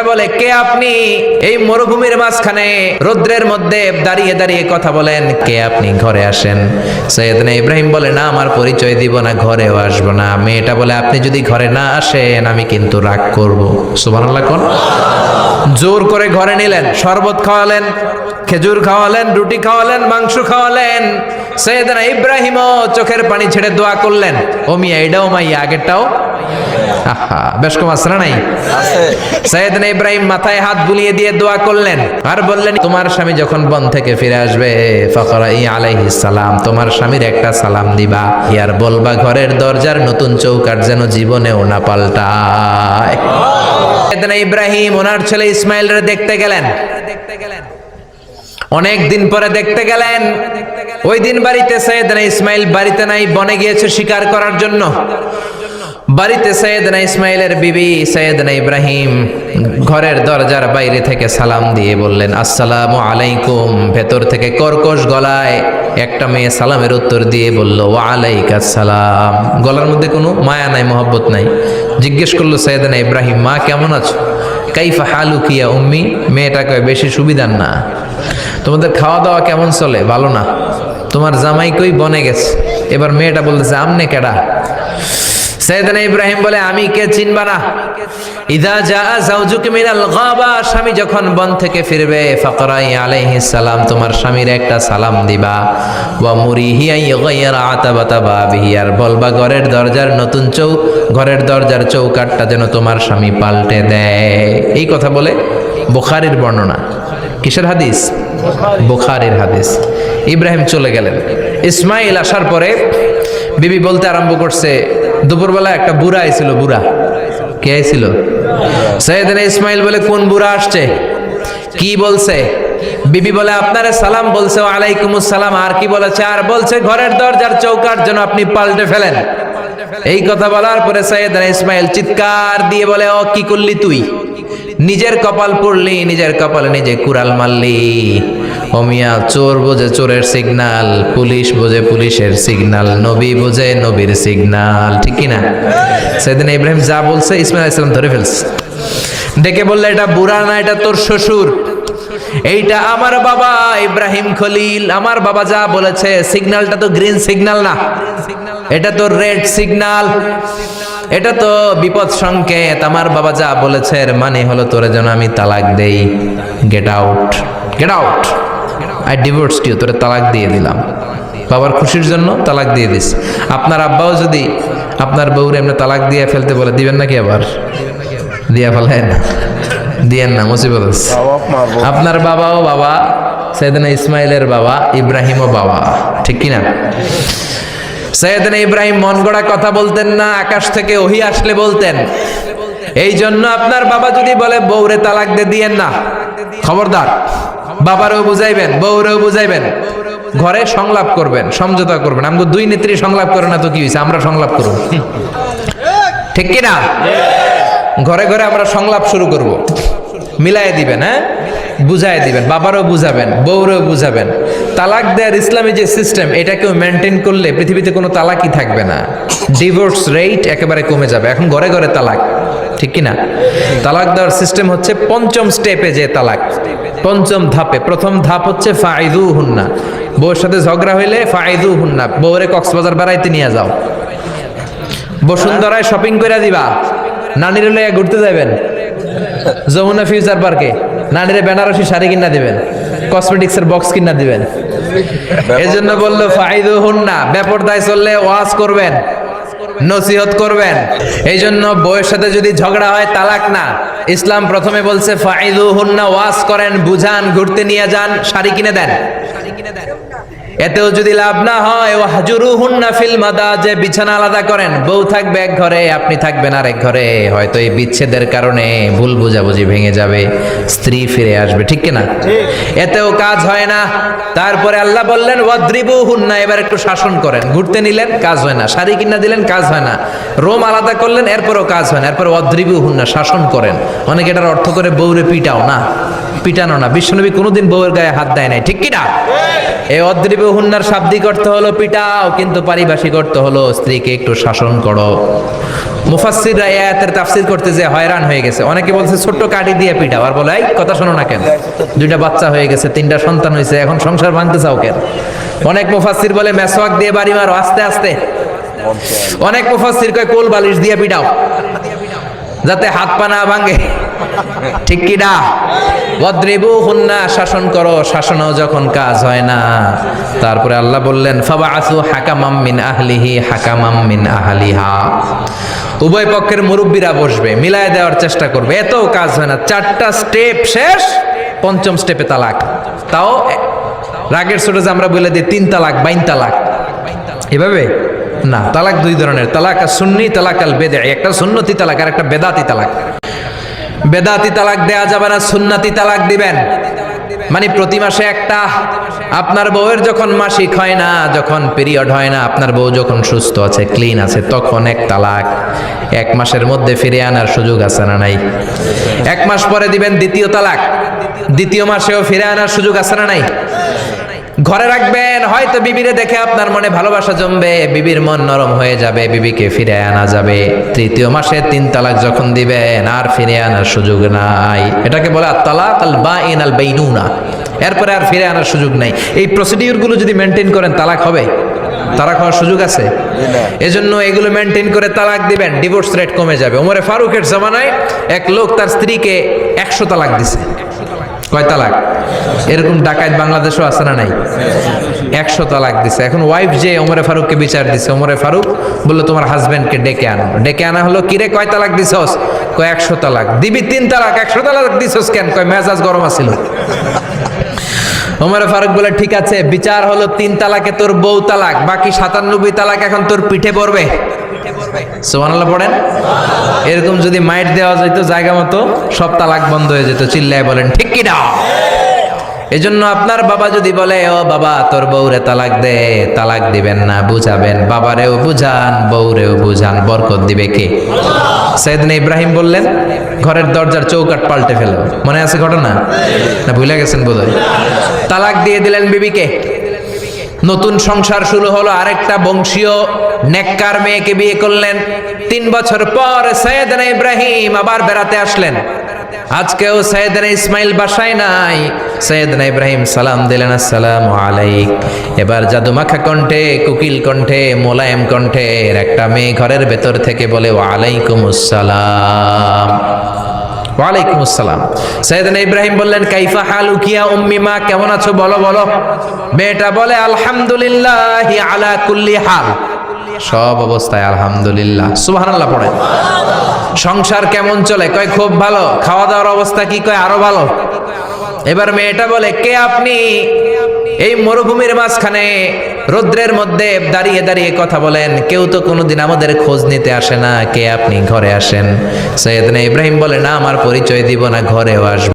বলে, কে আপনি? এই মরুভূমির মাঝখানে রৌদ্রের মধ্যে দাঁড়িয়ে দাঁড়িয়ে কথা বলেন, কে আপনি? ঘরে আসেন। সৈয়দনা ইব্রাহিম বলে, না, আমার পরিচয় দিব না, ঘরেও আসবো না। মেয়েটা বলে, আপনি যদি ঘরে না আসেন আমি কিন্তু রাগ করব। সুবহানাল্লাহ কোন। জোর করে ঘরে নিলেন, শরবত খাওয়ালেন, খেজুর খাওয়ালেন, রুটি খাওয়ালেন, মাংস খাওয়ালেন। সৈয়দনা ইব্রাহিমও চোখের পানি ছেড়ে দোয়া করলেন, ও মিয়া, এটাও মাইয়া, আগেরটাও। আহা, বেশ কম আছে না নাই? সৈয়দনা ইব্রাহিম মাথায় হাত বুলিয়ে দিয়ে দোয়া করলেন আর বললেন, তোমার স্বামী যখন বন থেকে ফিরে আসবে, ফাকরাই আলাইহিস সালাম, তোমার স্বামীর একটা সালাম দিবা, আর বলবা ঘরের দরজার নতুন চৌকাঠ যেন জীবনেও না পাল্টায়। সৈয়দনা ইব্রাহিম ওনার ছেলে ইসমাইলরে দেখতে গেলেন। অনেক দিন পরে দেখতে গেলেন। ওই দিন বাড়িতে সৈয়দনা ইসমাইল বাড়িতে নাই, বনে গিয়েছে শিকার করার জন্য। বাড়িতে সৈয়দনা ইসমাইলের বিবি সৈয়দনা ইব্রাহিম ঘরের দরজার বাইরে থেকে সালাম দিয়ে বললেন, আসসালামু আলাইকুম। ভেতর থেকে কর্কশ গলায় একটা মেয়ে সালামের উত্তর দিয়ে বলল, ওয়া আলাইকাস সালাম। গলার মধ্যে কোনো মায়া নাই, মহব্বত নাই। জিজ্ঞেস করলো সৈয়দনা ইব্রাহিম, মা কেমন আছো? কাইফা হালুকি ইয়া উম্মি। মেয়েটা কয়, বেশি সুবিধার না। তোমাদের খাওয়া দাওয়া কেমন চলে? ভালো না। তোমার জামাই কই? বনে গেছে। এবার মেয়েটা বলতেছে, আমনে কেডা? সৈয়দনা ইব্রাহিম বলে, আমি কে চিনবা না? ইদা জা যাওজুকা মিনাল গাবা, স্বামী যখন বন থেকে ফিরবে, ফাকরাই আলাইহিস সালাম, তোমার স্বামীর একটা সালাম দিবা। ওয়া মুরিহি আইগাইরা আতাবাতা বাবিহি, আর বলবা ঘরের দরজার চৌকাঠটা যেন তোমার স্বামী পাল্টে দেয়। এই কথা বলে বুখারীর বর্ণনা। কিসের হাদিস? বুখারীর হাদিস। ইব্রাহিম চলে গেলেন। ইসমাইল আসার পরে বিবি বলতে আরম্ভ করছে, দুপুরবেলা একটা বুড়া আইছিল। বুড়া কে আইছিল? সৈয়দনা ইসমাইল বলে, কোন বুড়া আসছে? কি বলছে? বিবি বলে, আপনারে সালাম বলছে। ওয়া আলাইকুমুস সালাম। আর কি বলেছে? আর বলছে ঘরের দরজার চৌকাঠ যেন আপনি পাল্টে ফেলেন। এই কথা বলার পরে সৈয়দনা ইসমাইল চিৎকার দিয়ে বলে, ও কি করলি তুই? নিজের কপাল পড়লি, নিজের কপালে নিজে কুড়াল মারলি। ও মিয়া, চোর বোঝে চোরের সিগনাল, পুলিশ বোঝে পুলিশের সিগনাল, নবী বোঝে নবীর সিগনাল, ঠিক কিনা? সেদিন ইব্রাহিম যা বলছে ইসমাইল আলাইহিস সালাম ধরে ফেলছে। ডেকে বললে, এটা বুড়া না, এটা তোর শ্বশুর, এইটা আমার বাবা ইব্রাহিম খলিল। আমার বাবা যা বলেছে, সিগন্যালটা তো গ্রিন সিগন্যাল না, এটা তো রেড সিগন্যাল, এটা তো বিপদ সংকেত। আমার বাবা যা বলেছে এর মানে হলো তোরে যেন আমি তালাক দেই। Get out, get out, I divorced you, তোরে তালাক দিয়ে দিলাম। বাবার খুশির জন্য তালাক দিয়ে দিস। আপনার আব্বাও যদি আপনার বউরে এমনি তালাক দিয়ে ফেলতে বলে, দিবেন নাকি? আবার দিয়া ফেলেন, দিয়েন না, মুসিবত আছে। আপনার বাবাও বাবা, সৈয়দনা ইসমাইলের বাবা, ইব্রাহিমও বাবা, ঠিক কিনা? সৈয়দনা ইব্রাহিম মন গড়া কথা বলতেন না, আকাশ থেকে ওহী আসলে বলতেন। এই জন্য আপনার বাবা যদি বলে বউরে তালাক দিয়েন না, খবরদার, বাবারও বুঝাইবেন, বউরেও বুঝাইবেন, ঘরে সংলাপ করবেন, সমঝোতা করবেন। আমাকে দুই নেত্রী সংলাপ করে না তো কি হয়েছে, আমরা সংলাপ করব, ঠিক কিনা? ঘরে ঘরে আমরা সংলাপ শুরু করব, মিলাই দিবেন, হ্যাঁ, বুঝাই দিবেন, বাবারও বুঝাবেন, বউরেও বুঝাবেন। তালাক দেওয়ার ইসলামী যে সিস্টেম, এটাকেও মেনটেন করলে পৃথিবীতে কোনো তালাকই থাকবে না। ডিভোর্স রেট একেবারে কমে যাবে। এখন ঘরে ঘরে তালাক, ঠিক কিনা? তালাক দেওয়ার সিস্টেম হচ্ছে পঞ্চম স্টেপে যে তালাক, পঞ্চম ধাপে। প্রথম ধাপ হচ্ছে ফাইদুহুন্না, বউয়ের সাথে ঝগড়া হইলে ফাইদুহুন্না, বউরে কক্সবাজার বেড়াইতে নিয়ে যাও, বসুন্ধরায় শপিং করে দিবা, নানির লইয়া ঘুরতে যাবেন, যমুনা ফিউচার পার্কে নানিরে বেনারসি শাড়ি কিনা দিবেন, কসমেটিক্সের বক্স কিনা দিবেন। এই জন্য বললো ফাইদুহুন্না, বেপরদায় চললে ওয়াজ করবেন, নসিহত করবেন। এই জন্য বউয়ের সাথে যদি ঝগড়া হয় তালাক না, ইসলাম প্রথমে বলছে ফাইদুহুন্না, ওয়াজ করেন, বুঝান, ঘুরতে নিয়ে যান, শাড়ি কিনে দেন। এতেও যদি লাভ না হয়, ওয়াহজুরুহুন্না ফিল মাদাজি, বিছানা আলাদা করেন, বউ থাকবে এক ঘরে, আপনি থাকবেন আরেক ঘরে। হয়তো এই বিচ্ছেদের কারণে ভুল বোঝাবুঝি ভেঙে যাবে, স্ত্রী ফিরে আসবে, ঠিক কিনা? এতেও কাজ হয় না। তারপরে আল্লাহ বললেন ওয়াদ্রিবুহুন্না, এবার একটু শাসন করেন। ঘুরতে নিলেন, কাজ হয় না, শাড়ি কিনা দিলেন, কাজ হয় না, রোম আলাদা করলেন, এরপরও কাজ হয় না, এরপর ওয়াদ্রিবুহুন্না, শাসন করেন। অনেকে এটার অর্থ করে বউরে পিটাও না, পিটানো না। বিশ্বনবী কোনোদিন বউয়ের গায়ে হাত দেয় নাই, ঠিক কি না? এই অদ্রিবহুন্নার শাব্দিক অর্থ হলো পিটাও, কিন্তু পারিভাষিক অর্থ হলো স্ত্রীকে একটু শাসন করো। মুফাসসিররা এই আয়াতের তাফসীর করতে যে হয়রান হয়ে গেছে। অনেকে বলছে ছোট্ট কাঠি দিয়ে পিটাও, আর বলে এই কথা শোনো না কেন, দুইটা বাচ্চা হয়ে গেছে, 3টা সন্তান হয়েছে, এখন সংসার ভাঙতে চাও কেন? অনেক মুফাসসির বলে মেসওয়াক দিয়ে বাড়ি মারো আস্তে আস্তে। অনেক মুফাসসির কয় কোল বালিশ দিয়ে পিটাও, যাতে হাত পা না ভাঙে, ঠিক কি না? ওয়াদ্রিবুহুন্না, শাসন করো। শাসনও যখন কাজ হয় না, তারপরে আল্লাহ বললেন ফাবাআসু হাকামাম মিন আহলিহি হাকামাম মিন আহলিহা। উভয় পক্ষের মুরব্বীরা বসবে, মিলায় দেওয়ার চেষ্টা করবে, এতও কাজ হয় না। 4টা স্টেপ শেষ, 5ম স্টেপে তালাক। তাও রাগের ছোটে যে আমরা বলে দিই 3 তালাক 22 তালাক, এভাবে না। তালাক 2 ধরনের, তালাক সুন্নি, তালাক আল বেদঈ। একটা সুন্নতি তালাক আর একটা বেদাতি তালাক। বেদাতি তালাক দেয়া যাবে না, সুন্নতি তালাক দিবেন। মানে প্রতি মাসে একটা। আপনার বউয়ের যখন মাসিক হয় না, যখন পিরিয়ড হয় না, আপনার বউ যখন সুস্থ আছে, ক্লিন আছে, তখন 1 তালাক। 1 মাসের মধ্যে ফিরে আনার সুযোগ আছে না নাই? 1 মাস পরে দিবেন 2য় তালাক। 2য় মাসেও ফিরে আনার সুযোগ আছে না নাই? ঘরে রাখবেন, হয়তো বিবিরে দেখে আপনার মনে ভালোবাসা জমবে, বিবির মন নরম হয়ে যাবে, বিবিকে ফিরে আনা যাবে। 3য় মাসে 3 তালাক যখন দিবেন, আর ফিরে আনার সুযোগ নাই। এটাকে বলে আত-তালাক আল বাইন আল বাইনুনা। এরপরে আর ফিরে আনার সুযোগ নাই। এই প্রসিডিউরগুলো যদি মেনটেন করেন, তালাক হবে? তালাক হওয়ার সুযোগ আছে? এজন্য এগুলো মেনটেন করে তালাক দিবেন, ডিভোর্স রেট কমে যাবে। ওমরে ফারুকের জামানায় এক লোক তার স্ত্রীকে 100 তালাক দিছে। কয় তালাক? এরকম ডাকাত বাংলাদেশও আছে না নাই? 100 তালাক দিছে। এখন ওয়াইফ যে ওমরে ফারুককে বিচার দিছে, ওমরে ফারুক বললো তোমার হাজবেন্ডকে ডেকে আনো। ডেকে আনা হলো, কিরে কয় তালাক দিছস? কয় 100 তালাক। দিবি 3 তালাক, 100 তালাক দিছস কেন? কয় মেজাজ গরম আছিল। ওমরে ফারুক বলে ঠিক আছে, বিচার হলো 3 তালাকে তোর বউ তালাক, বাকি 97 তালাক এখন তোর পিঠে পড়বে। সুবহানাল্লাহ পড়েন। এরকম যদি মাইট দেওয়া যেত জায়গা মতো, সব তালাক বন্ধ হয়ে যেত। চিল্লায় বলেন ঠিক কি না? এজন্য আপনার বাবা যদি বলে ও বাবা তোর বউরে তালাক দে, তালাক দিবেন না, বুঝাবেন। বাবারেও বুঝান, বউরেও বুঝান, বরকত দিবে কে? সাইয়েদনা ইব্রাহিম বললেন ঘরের দরজার চৌকাঠ পাল্টে ফেলো। মনে আছে ঘটনা? না ভুলে গেছেন বোধহয়? তালাক দিয়ে দিলেন বিবিকে। নতুন সংসার শুরু হলো। আরেকটা বংশীয় নেককার মেয়েকে বিয়ে করলেন। 3 বছর পর সাইয়েদনা ইব্রাহিম আবার বেড়াতে আসলেন। আজকেও সাইয়েদনা ইসমাইল বাসায় নাই। সাইয়েদনা ইব্রাহিম সালাম দিলেন, আসসালামু আলাইক। এবার জাদুমাখা কণ্ঠে, কুকিল কণ্ঠে, মোলায়েম কণ্ঠের একটা মেয়ে ঘরের ভেতর থেকে বলে ওয়ালাইকুমুস সালাম। ওয়ালাইকুম আসসালাম। সাইয়েদনা ইব্রাহিম বললেন কাইফা হালুকি ইয়া উম্মি, মা কেমন আছো বলো বলো। মেয়েটা বলে আলহামদুলিল্লাহি আলা কুল্লি হাল, সব অবস্থায় আলহামদুলিল্লাহ। সুবহানাল্লাহ পড়েন। সংসার কেমন চলে? কয় খুব ভালো। খাওয়া দাওয়ার অবস্থা কি? কয় আরো ভালো। এবার মেয়েটা বলে কে আপনি? এই মরুভূমির মাঝখানে রৌদ্রের মধ্যে দাঁড়িয়ে দাঁড়িয়ে কথা বলেন, কেউ তো কোনোদিন আমাদের খোঁজ নিতে আসে না, কে আপনি? ঘরে আসেন। সাইয়েদনা ইব্রাহিম বলে না, আমার পরিচয় দিব না, ঘরেও আসবে।